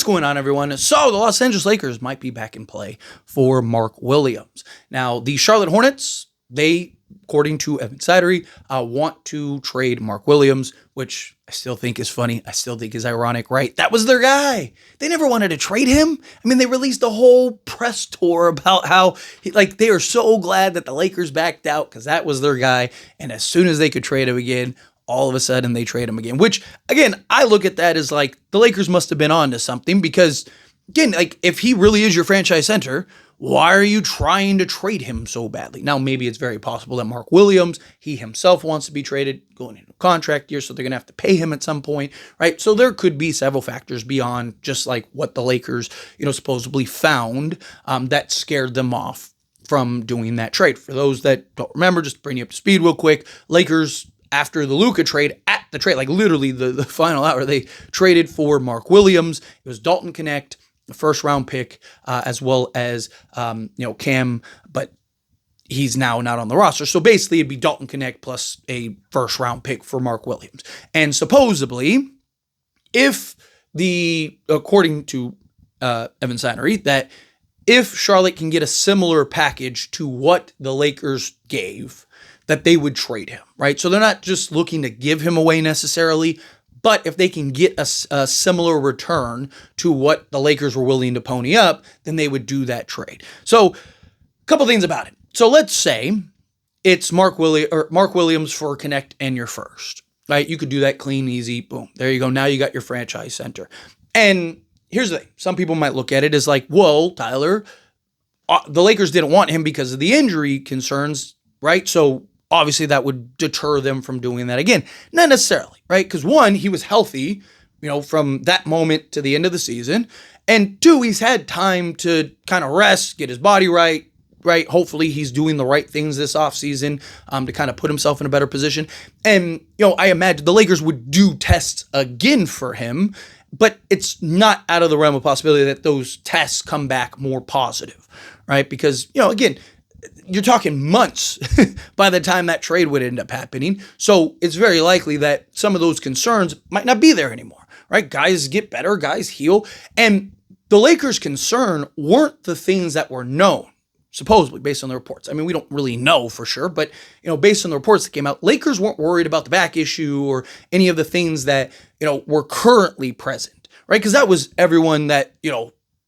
What's going on, everyone? So the Los Angeles Lakers might be back in play for Mark Williams. Now, the Charlotte Hornets, they, according to Evan Sidery, want to trade Mark Williams, which I still think is funny. I still think is ironic, right? That was their guy. They never wanted to trade him. I mean, they released a whole press tour about how, they are so glad that the Lakers backed out because that was their guy. And as soon as they could trade him again, all of a sudden they trade him again, which, again, I look at that as like the Lakers must have been on to something because, again, like if he really is your franchise center, why are you trying to trade him so badly? Now, maybe it's very possible that Mark Williams, he himself wants to be traded going into a contract year, so they're going to have to pay him at some point, right? So there could be several factors beyond just like what the Lakers, supposedly found that scared them off from doing that trade. For those that don't remember, just to bring you up to speed real quick, Lakers, after the Luka trade, at the trade, like literally the final hour, they traded for Mark Williams. It was Dalton Connect, the first round pick, as well as, Cam, but he's now not on the roster. So basically it'd be Dalton Connect plus a first round pick for Mark Williams. And supposedly, according to Evan Sidery, that if Charlotte can get a similar package to what the Lakers gave, that they would trade him, right? So they're not just looking to give him away necessarily, but if they can get a similar return to what the Lakers were willing to pony up, then they would do that trade. So a couple things about it. So let's say it's Mark Williams for Connect and your first, right? You could do that clean, easy, boom. There you go. Now you got your franchise center. And here's the thing. Some people might look at it as like, whoa, Tyler, the Lakers didn't want him because of the injury concerns, right? So obviously that would deter them from doing that again. Not necessarily, right? Because one, he was healthy, from that moment to the end of the season. And two, he's had time to kind of rest, get his body right? Hopefully he's doing the right things this offseason to kind of put himself in a better position. And, I imagine the Lakers would do tests again for him, but it's not out of the realm of possibility that those tests come back more positive, right? Because, again, you're talking months by the time that trade would end up happening. So it's very likely that some of those concerns might not be there anymore, right? Guys get better, guys heal. And the Lakers' concern weren't the things that were known, supposedly, based on the reports. I mean, we don't really know for sure, but, based on the reports that came out, Lakers weren't worried about the back issue or any of the things that, were currently present, right? Because that was everyone that,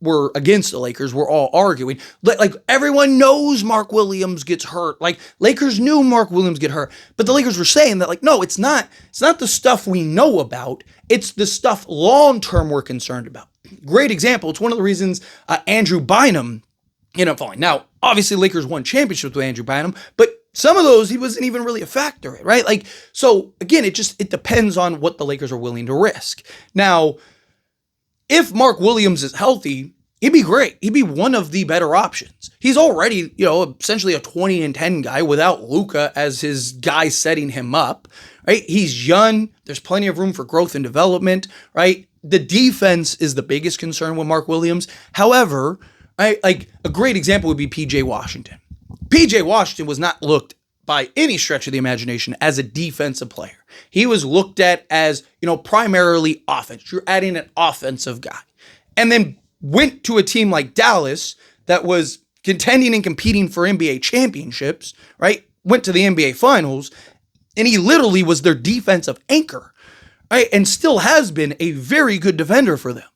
were against the Lakers were all arguing. Like everyone knows Mark Williams gets hurt. Like Lakers knew Mark Williams get hurt, but the Lakers were saying that no, it's not the stuff we know about. It's the stuff long-term we're concerned about. Great example. It's one of the reasons Andrew Bynum ended up falling. Now, obviously Lakers won championships with Andrew Bynum, but some of those, he wasn't even really a factor, right? So again, it depends on what the Lakers are willing to risk. Now, if Mark Williams is healthy, he'd be great. He'd be one of the better options. He's already, essentially a 20-10 guy without Luka as his guy setting him up, right? He's young. There's plenty of room for growth and development, right? The defense is the biggest concern with Mark Williams. However, right, a great example would be P.J. Washington. P.J. Washington was not looked by any stretch of the imagination as a defensive player. He was looked at as, primarily offense. You're adding an offensive guy. And then went to a team like Dallas that was contending and competing for NBA championships, right? Went to the NBA finals, and he literally was their defensive anchor, right? And still has been a very good defender for them.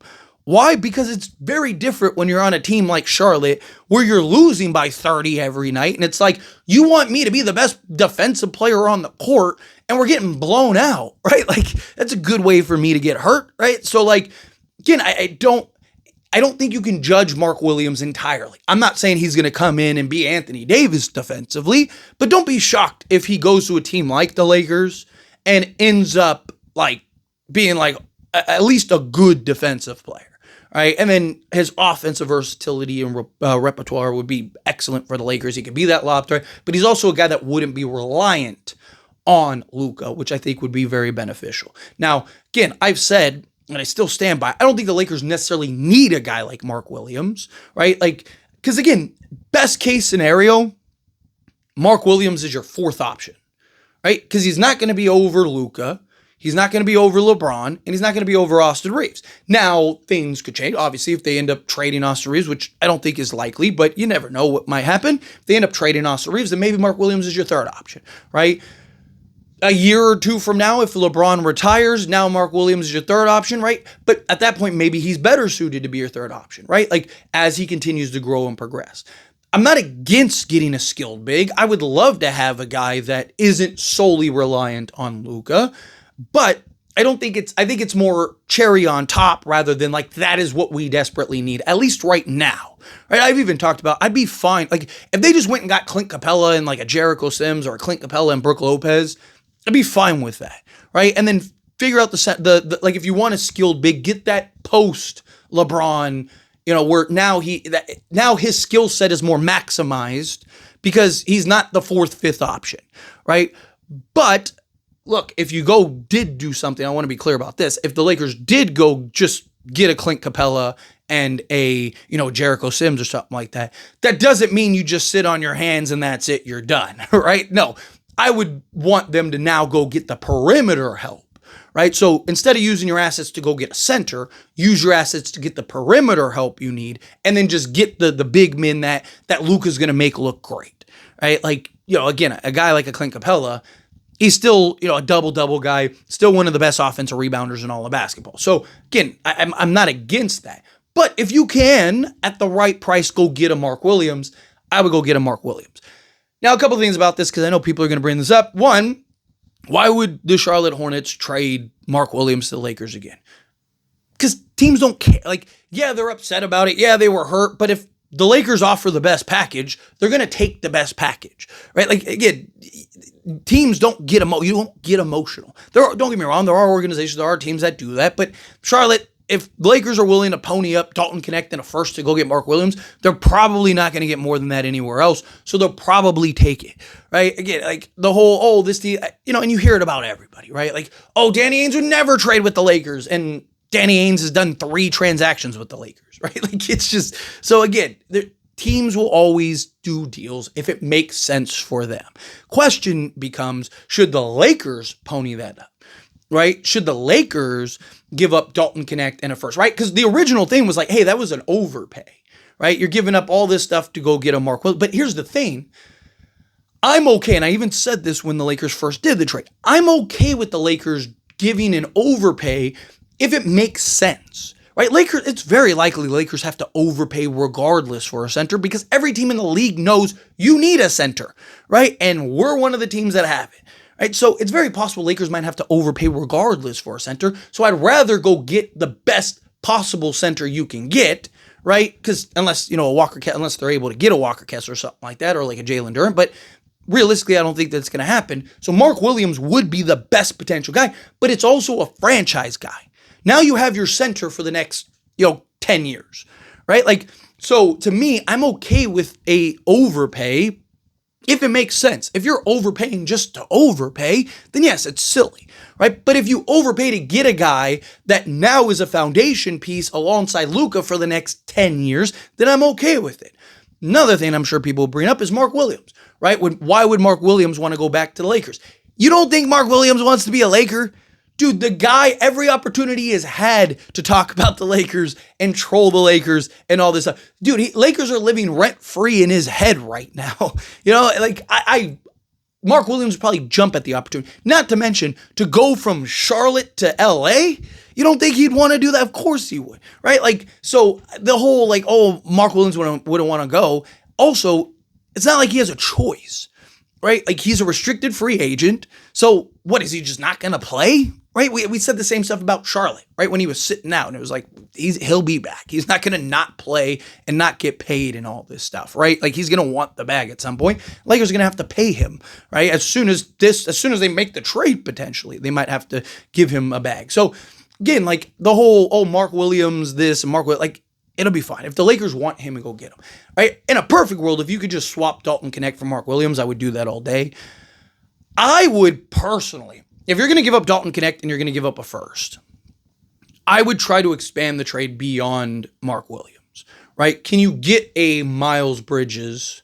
Why? Because it's very different when you're on a team like Charlotte where you're losing by 30 every night. And it's like, you want me to be the best defensive player on the court and we're getting blown out, right? That's a good way for me to get hurt, right? So again, I don't think you can judge Mark Williams entirely. I'm not saying he's going to come in and be Anthony Davis defensively, but don't be shocked if he goes to a team like the Lakers and ends up being at least a good defensive player. Right, and then his offensive versatility and repertoire would be excellent for the Lakers. He could be that lob threat, but he's also a guy that wouldn't be reliant on Luka, which I think would be very beneficial. Now, again, I've said, and I still stand by, I don't think the Lakers necessarily need a guy like Mark Williams, right? Because again, best case scenario, Mark Williams is your fourth option, right? Because he's not going to be over Luka. He's not going to be over LeBron, and he's not going to be over Austin Reeves. Now, things could change. Obviously, if they end up trading Austin Reeves, which I don't think is likely, but you never know what might happen. If they end up trading Austin Reeves, then maybe Mark Williams is your third option, right? A year or two from now, if LeBron retires, now Mark Williams is your third option, right? But at that point, maybe he's better suited to be your third option, right? Like, as he continues to grow and progress. I'm not against getting a skilled big. I would love to have a guy that isn't solely reliant on Luka, but I think it's more cherry on top rather than like that is what we desperately need, at least right now. Right? I've even talked about I'd be fine. Like if they just went and got Clint Capella and like a Jericho Sims or a Clint Capella and Brook Lopez, I'd be fine with that. Right? And then figure out the like if you want a skilled big, get that post LeBron, where now his skill set is more maximized because he's not the fourth, fifth option, right? But look, if you did do something, I want to be clear about this. If the Lakers did go just get a Clint Capella and a, Jericho Sims or something like that, that doesn't mean you just sit on your hands and that's it, you're done, right? No, I would want them to now go get the perimeter help. Right? So instead of using your assets to go get a center, use your assets to get the perimeter help you need, and then just get the big men that Luka's going to make look great. Right? Like, again, a guy like a Clint Capella, he's still, a double-double guy, still one of the best offensive rebounders in all of basketball. So again, I'm not against that. But if you can, at the right price, go get a Mark Williams, I would go get a Mark Williams. Now, a couple of things about this, because I know people are going to bring this up. One, why would the Charlotte Hornets trade Mark Williams to the Lakers again? Because teams don't care. Like, yeah, they're upset about it. Yeah, they were hurt. But if the Lakers offer the best package, they're going to take the best package, right? Like, again, teams don't get you don't get emotional. Don't get me wrong. There are organizations, there are teams that do that. But Charlotte, if the Lakers are willing to pony up Dalton Connect and a first to go get Mark Williams, they're probably not going to get more than that anywhere else. So they'll probably take it, right? Again, like the whole, this deal, and you hear it about everybody, right? Like, Danny Ainge would never trade with the Lakers. And Danny Ainge has done 3 transactions with the Lakers, right? Like it's just, so again, teams will always do deals if it makes sense for them. Question becomes, should the Lakers pony that up? Right? Should the Lakers give up Dalton Connect and a first, right? Because the original thing was like, hey, that was an overpay, right? You're giving up all this stuff to go get a Mark Williams. But here's the thing. I'm okay, and I even said this when the Lakers first did the trade. I'm okay with the Lakers giving an overpay if it makes sense, right? It's very likely Lakers have to overpay regardless for a center because every team in the league knows you need a center, right? And we're one of the teams that have it. Right, so it's very possible Lakers might have to overpay regardless for a center. So I'd rather go get the best possible center you can get, right? Because unless unless they're able to get a Walker Kessler or something like that, or like a Jalen Durant, but realistically, I don't think that's going to happen. So Mark Williams would be the best potential guy, but it's also a franchise guy. Now you have your center for the next 10 years, right? Like so to me, I'm okay with a overpay. If it makes sense. If you're overpaying just to overpay, then yes, it's silly, right? But if you overpay to get a guy that now is a foundation piece alongside Luka for the next 10 years, then I'm okay with it. Another thing I'm sure people will bring up is Mark Williams, right? Why would Mark Williams want to go back to the Lakers? You don't think Mark Williams wants to be a Laker? Dude, the guy, every opportunity has had to talk about the Lakers and troll the Lakers and all this stuff. Dude, Lakers are living rent-free in his head right now. Mark Williams would probably jump at the opportunity. Not to mention, to go from Charlotte to LA, you don't think he'd want to do that? Of course he would, right? Like, so the whole, Mark Williams wouldn't want to go. Also, it's not like he has a choice, right? Like, he's a restricted free agent. So, what, is he just not going to play? Right? We said the same stuff about Charlotte, right? When he was sitting out and it was like, he'll be back. He's not going to not play and not get paid and all this stuff, right? Like he's going to want the bag at some point. Lakers are going to have to pay him, right? As soon as they make the trade, potentially, they might have to give him a bag. So again, like the whole, Mark Williams, this and Mark Williams, like it'll be fine. If the Lakers want him, go get him, right? In a perfect world, if you could just swap Dalton Connect for Mark Williams, I would do that all day. I would personally, if you're going to give up Dalton Connect and you're going to give up a first, I would try to expand the trade beyond Mark Williams, right? Can you get a Miles Bridges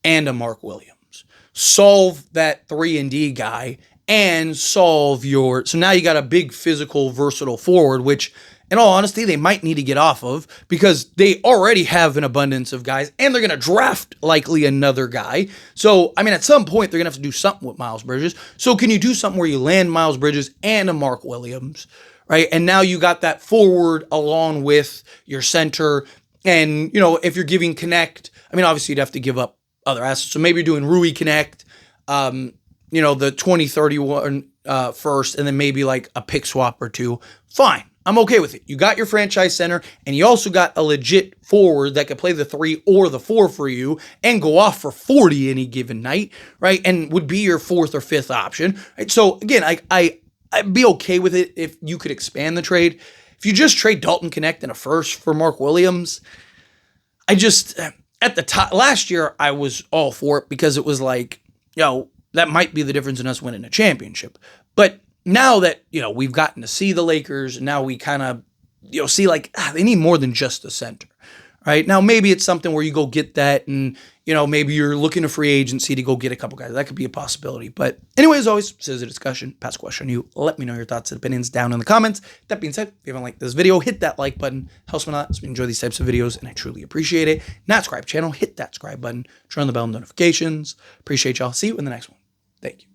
and a Mark Williams? Solve that 3-and-D guy and solve your. So now you got a big physical, versatile forward, which in all honesty, they might need to get off of because they already have an abundance of guys and they're going to draft likely another guy. So, I mean, at some point, they're going to have to do something with Miles Bridges. So, can you do something where you land Miles Bridges and a Mark Williams, right? And now you got that forward along with your center. And, you know, if you're giving Connect, I mean, obviously, you'd have to give up other assets. So, maybe you're doing Rui Connect, you know, the 2031 first, and then maybe like a pick swap or two. Fine. I'm okay with it. You got your franchise center, and you also got a legit forward that could play the 3 or the 4 for you and go off for 40 any given night, right? And would be your 4th or 5th option, right? So again, I'd be okay with it if you could expand the trade. If you just trade Dalton Connect and a first for Mark Williams, I just at the top last year I was all for it because it was like, that might be the difference in us winning a championship, but now that, we've gotten to see the Lakers, now we kind of, see like, they need more than just a center, right? Now, maybe it's something where you go get that and, maybe you're looking to free agency to go get a couple guys. That could be a possibility. But anyway, as always, this is a discussion. Pass a question on you. Let me know your thoughts and opinions down in the comments. That being said, if you haven't liked this video, hit that like button. Helps me a lot as we enjoy these types of videos, and I truly appreciate it. Not subscribe channel, hit that subscribe button. Turn on the bell notifications. Appreciate y'all. See you in the next one. Thank you.